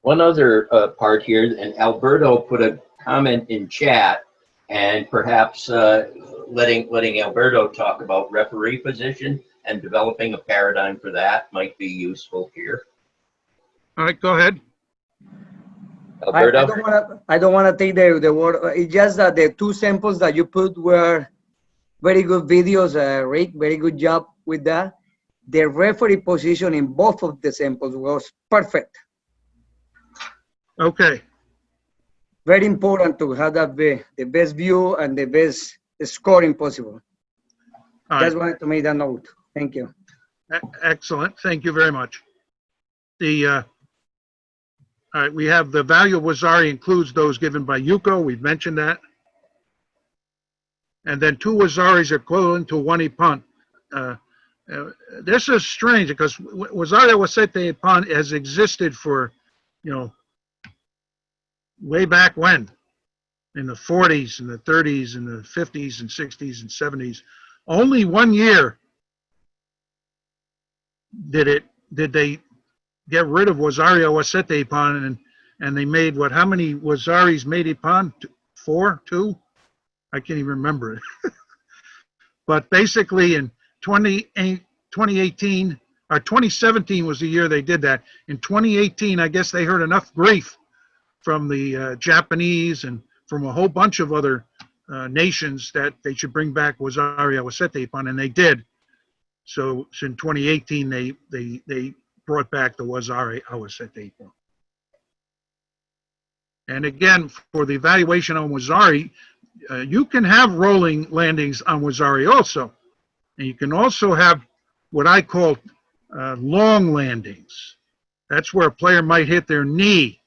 One other part here, and Alberto put a comment in chat, and perhaps letting Alberto talk about referee position and developing a paradigm for that might be useful here. All right, go ahead. Alberto? I don't want to take the word. It's just that the 2 samples that you put were very good videos, Rick. Very good job with that. The referee position in both of the samples was perfect. Okay. Very important to have the best view and the best scoring possible. All Just right. wanted to make that note. Thank you. Excellent. Thank you very much. All right, we have the value of Wazari includes those given by Yuko. We've mentioned that. And then 2 Wazaris are equivalent to 1 ippon. This is strange because Wazari Wasete ippon has existed for, way back when, in the 40s and the 30s and the 50s and 60s and 70s. Only 1 year did they get rid of Wasari Awasete Ipan and they made what? How many Wasaris made Ipan? 4, 2? I can't even remember it. But basically in 2018 or 2017 was the year they did that. In 2018, I guess they heard enough grief from the Japanese and from a whole bunch of other nations that they should bring back Wasari Awasete Ipan, and they did. So in 2018, they brought back the Wasari Awasete Ipan. And again, for the evaluation on Wasari, you can have rolling landings on Wasari also. And you can also have what I call long landings. That's where a player might hit their knee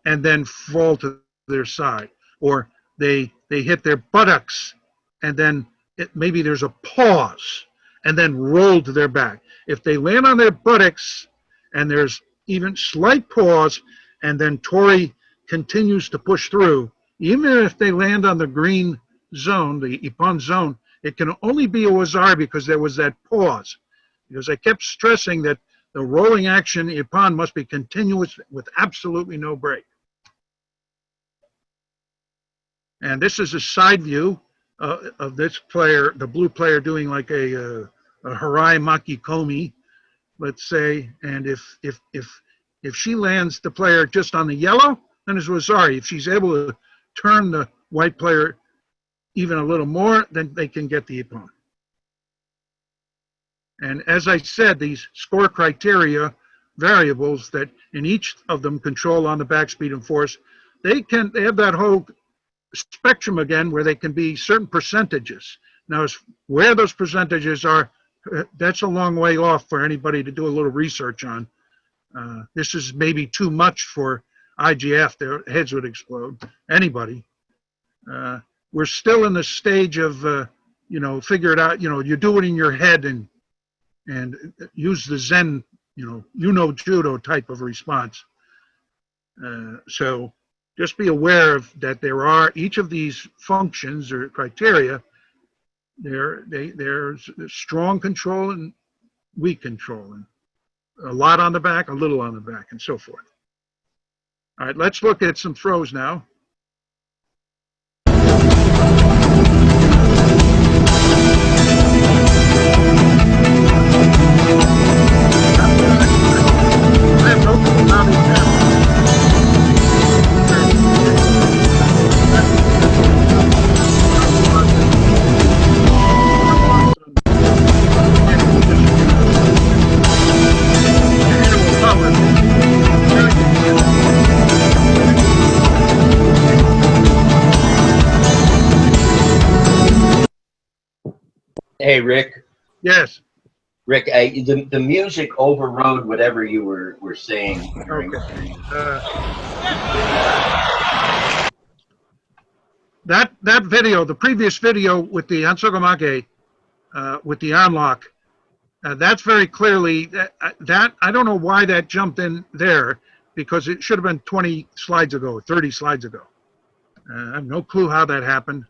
and then fall to their side. Or they hit their buttocks and then maybe there's a pause and then roll to their back. If they land on their buttocks and there's even slight pause and then Tori continues to push through, even if they land on the green zone, the Ipan zone, it can only be a Wasari because there was that pause. Because I kept stressing that the rolling action Ipan must be continuous with absolutely no break. And this is a side view of this player, the blue player, doing like a Harai Maki Komi, let's say. And if she lands the player just on the yellow, then it's Wasari. If she's able to turn the white player even a little more, then they can get the Ipan. And as I said, these score criteria variables that in each of them control on the backspeed and force, they have that whole spectrum again where they can be certain percentages. Now, where those percentages are, that's a long way off for anybody to do a little research on. This is maybe too much for IGF, their heads would explode, anybody. We're still in the stage of, figure it out, you do it in your head and use the Zen, Judo type of response. So just be aware of that there are each of these functions or criteria, there's strong control and weak control, and a lot on the back, a little on the back, and so forth. All right, let's look at some throws now. I have no clue how these happen. Hey, Rick. Yes. Rick, the music overrode whatever you were saying. Okay. That video, the previous video with the Hansogamake, with the unlock, that's very clearly that I don't know why that jumped in there, because it should have been 20 slides ago, 30 slides ago. I have no clue how that happened.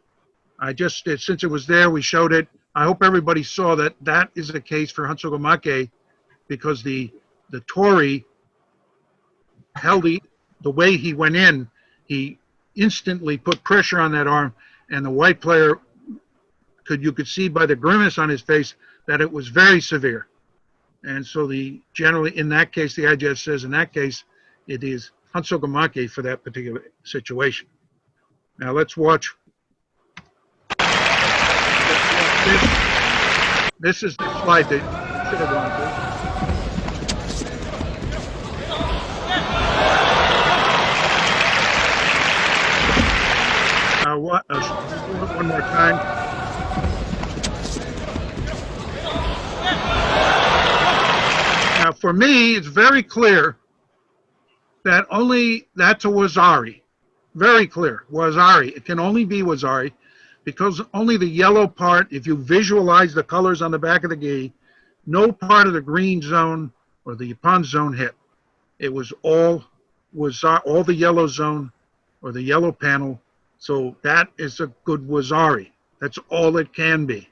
Since it was there, we showed it. I hope everybody saw that that is the case for Hansogamake, because the Tori held the way he went in, he instantly put pressure on that arm, and the white player you could see by the grimace on his face that it was very severe. And so generally in that case, the IGF says in that case, it is Hansogamake for that particular situation. Now let's watch. This is the slide that should have gone through. One more time. Now, for me, it's very clear that that's a Wasari. Very clear, Wasari. It can only be Wasari, because only the yellow part, if you visualize the colors on the back of the gi, no part of the green zone or the Ipan zone hit. It was all the yellow zone or the yellow panel. So that is a good Wasari. That's all it can be.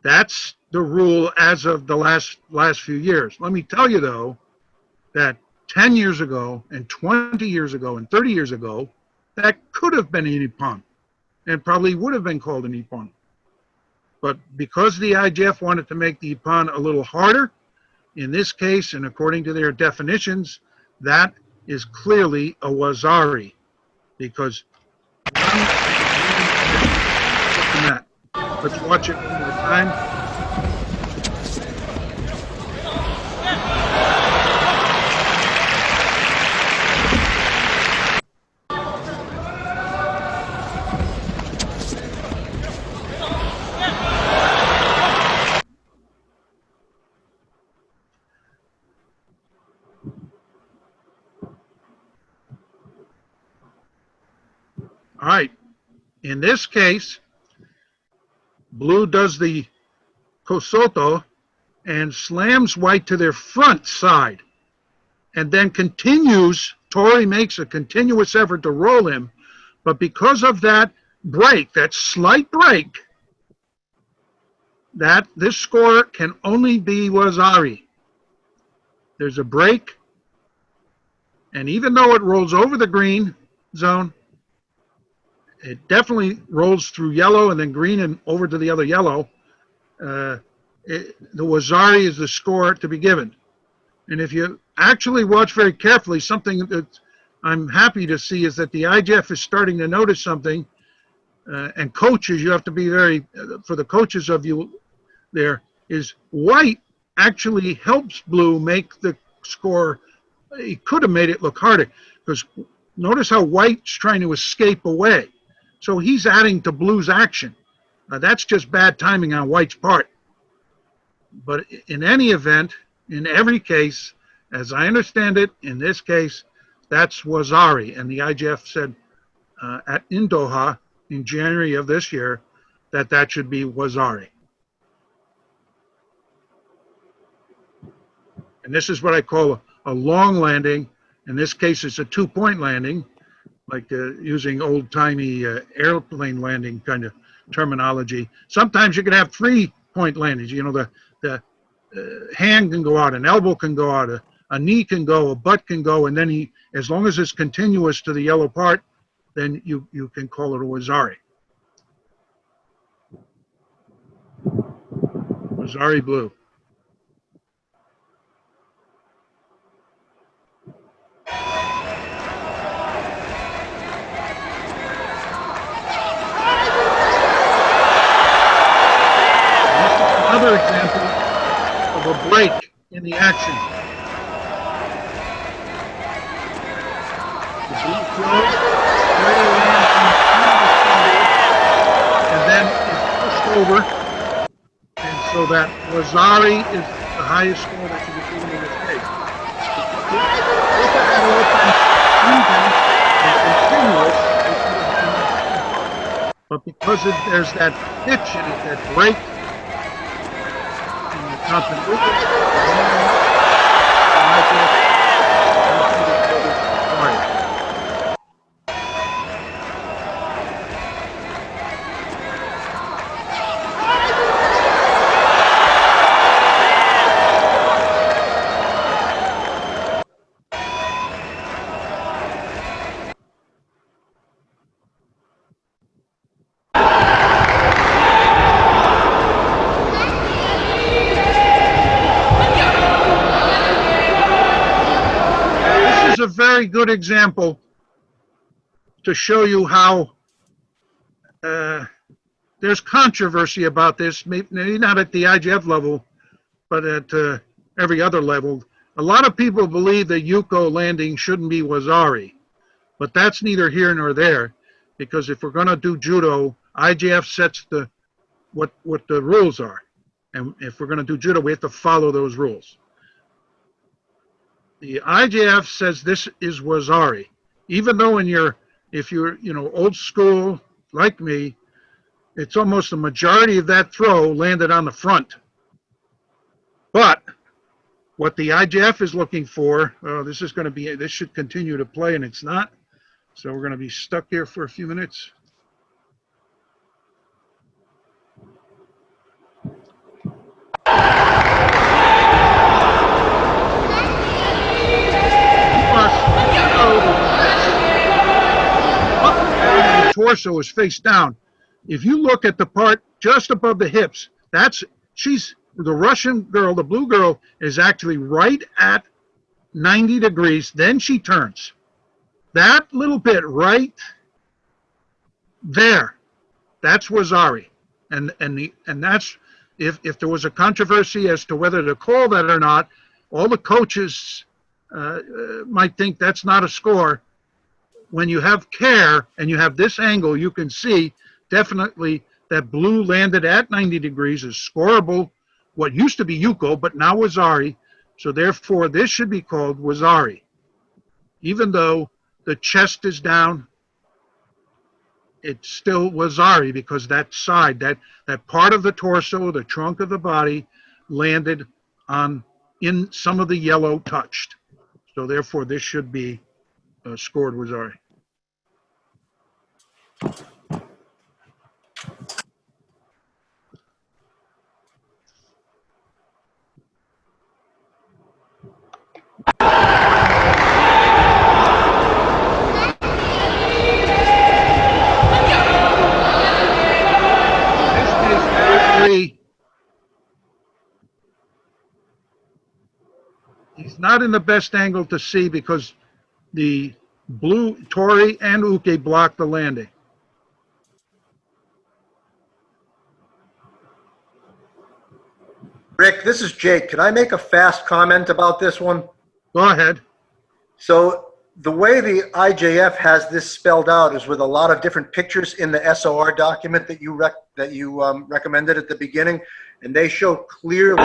That's the rule as of the last few years. Let me tell you though, that 10 years ago and 20 years ago and 30 years ago, that could have been an ippon and probably would have been called an ippon. But because the IGF wanted to make the ippon a little harder, in this case, and according to their definitions, that is clearly a wazari, because let's watch it one more time. All right, in this case, blue does the Celotto and slams white to their front side and then continues. Tori makes a continuous effort to roll him, but because of that break, that slight break, that this score can only be wazari. There's a break, and even though it rolls over the green zone, it definitely rolls through yellow and then green and over to the other yellow. The wazari is the score to be given. And if you actually watch very carefully, something that I'm happy to see is that the IGF is starting to notice something. And coaches, you have to be very, for the coaches of you there, is white actually helps blue make the score. He could have made it look harder, because notice how white's trying to escape away. So he's adding to blue's action. That's just bad timing on white's part. But in any event, in every case, as I understand it, in this case, that's wazari. And the IGF said in Doha in January of this year that that should be wazari. And this is what I call a long landing. In this case, it's a 2-point landing, like using old-timey airplane landing kind of terminology. Sometimes you can have 3-point landings. You know, the hand can go out, an elbow can go out, a knee can go, a butt can go, and then as long as it's continuous to the yellow part, then you can call it a wazari. Wazari blue. Another example of a break in the action. The blue flows, player lands and then is pushed over. And so that wazari is the highest score that you can give in this case. If it had open, even, and continuous, but because there's that pitch in it, that break, continuity, a very good example to show you how there's controversy about this, maybe not at the IGF level, but at every other level. A lot of people believe that Yuko landing shouldn't be wazari, but that's neither here nor there, because if we're going to do judo, IGF sets what the rules are, and if we're going to do judo, we have to follow those rules. The IGF says this is wazari, even though if you're old school like me, it's almost the majority of that throw landed on the front. But what the IGF is looking for, this should continue to play, and it's not. So we're going to be stuck here for a few minutes. torso is face down. If you look at the part just above the hips, the Russian girl, the blue girl, is actually right at 90 degrees. Then she turns. That little bit right there, that's Wazari. And that's, if there was a controversy as to whether to call that or not, all the coaches might think that's not a score. When you have care and you have this angle, you can see definitely that blue landed at 90 degrees is scoreable. What used to be Yuko, but now Wazari. So therefore, this should be called Wazari. Even though the chest is down, it's still Wazari because that side, that part of the torso, the trunk of the body, landed in some of the yellow touched. So therefore, this should be scored Wazari. He's not in the best angle to see because the blue Tori and Uke blocked the landing. Rick, this is Jake. Can I make a fast comment about this one? Go ahead. So the way the IJF has this spelled out is with a lot of different pictures in the SOR document that you recommended at the beginning, and they show clearly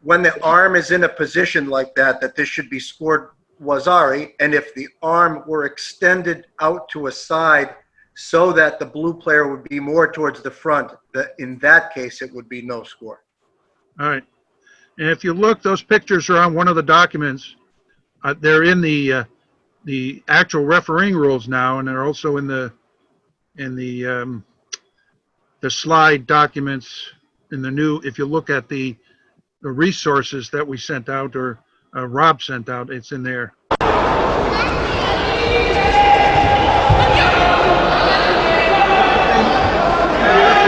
when the arm is in a position like that, that this should be scored Wazari, and if the arm were extended out to a side so that the blue player would be more towards the front, in that case, it would be no score. All right. And if you look, those pictures are on one of the documents. They're in the actual refereeing rules now, and they're also in the slide documents in the new. If you look at the resources that we sent out, or Rob sent out, it's in there.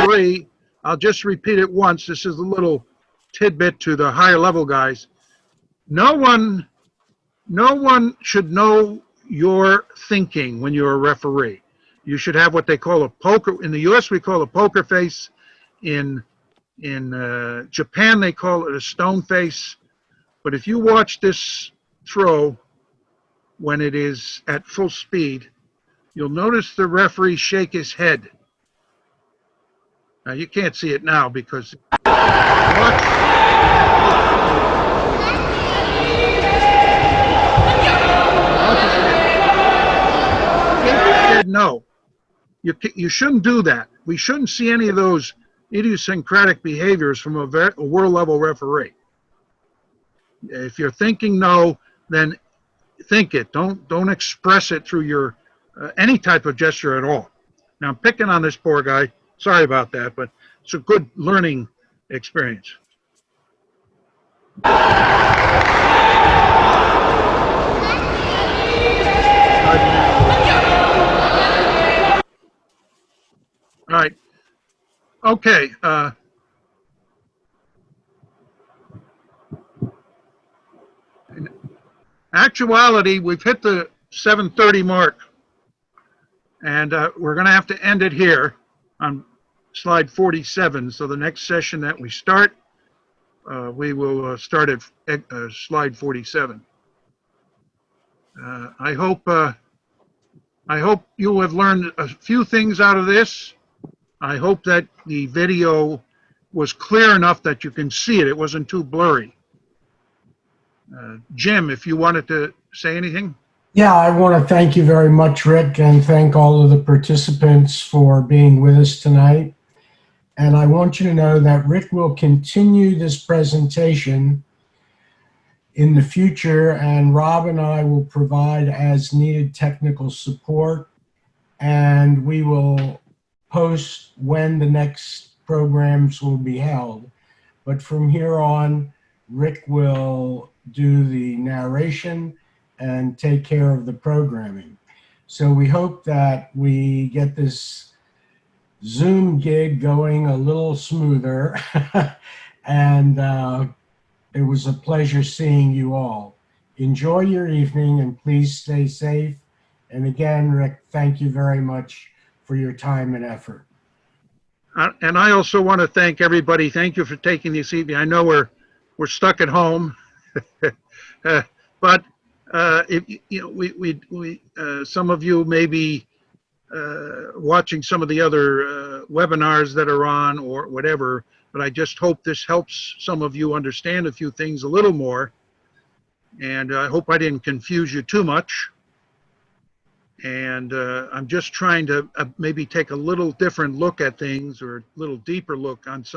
Referee, I'll just repeat it once. This is a little tidbit to the higher level guys. No one should know your thinking when you're a referee. You should have what they call a poker. In the U.S., we call a poker face. In Japan, they call it a stone face. But if you watch this throw when it is at full speed, you'll notice the referee shake his head. Now, you can't see it now because watch. No, you shouldn't do that. We shouldn't see any of those idiosyncratic behaviors from a world level referee. If you're thinking no, then think it. Don't express it through your any type of gesture at all. Now I'm picking on this poor guy. Sorry about that, but it's a good learning experience. All right. Okay. In actuality, we've hit the 7:30 mark, and we're going to have to end it here on slide 47. So the next session that we start, we will start at slide 47. I hope you have learned a few things out of this. I hope that the video was clear enough that you can see it. It wasn't too blurry. Jim, if you wanted to say anything. Yeah, I want to thank you very much, Rick, and thank all of the participants for being with us tonight. And I want you to know that Rick will continue this presentation in the future, and Rob and I will provide as needed technical support, and we will post when the next programs will be held. But from here on, Rick will do the narration and take care of the programming. So we hope that we get this Zoom gig going a little smoother. And it was a pleasure seeing you all. Enjoy your evening and please stay safe. And again, Rick, thank you very much for your time and effort. And I also want to thank everybody. Thank you for taking this evening. I know we're stuck at home, but if you know, we some of you may be watching some of the other webinars that are on or whatever. But I just hope this helps some of you understand a few things a little more. And I hope I didn't confuse you too much. And I'm just trying to maybe take a little different look at things, or a little deeper look on some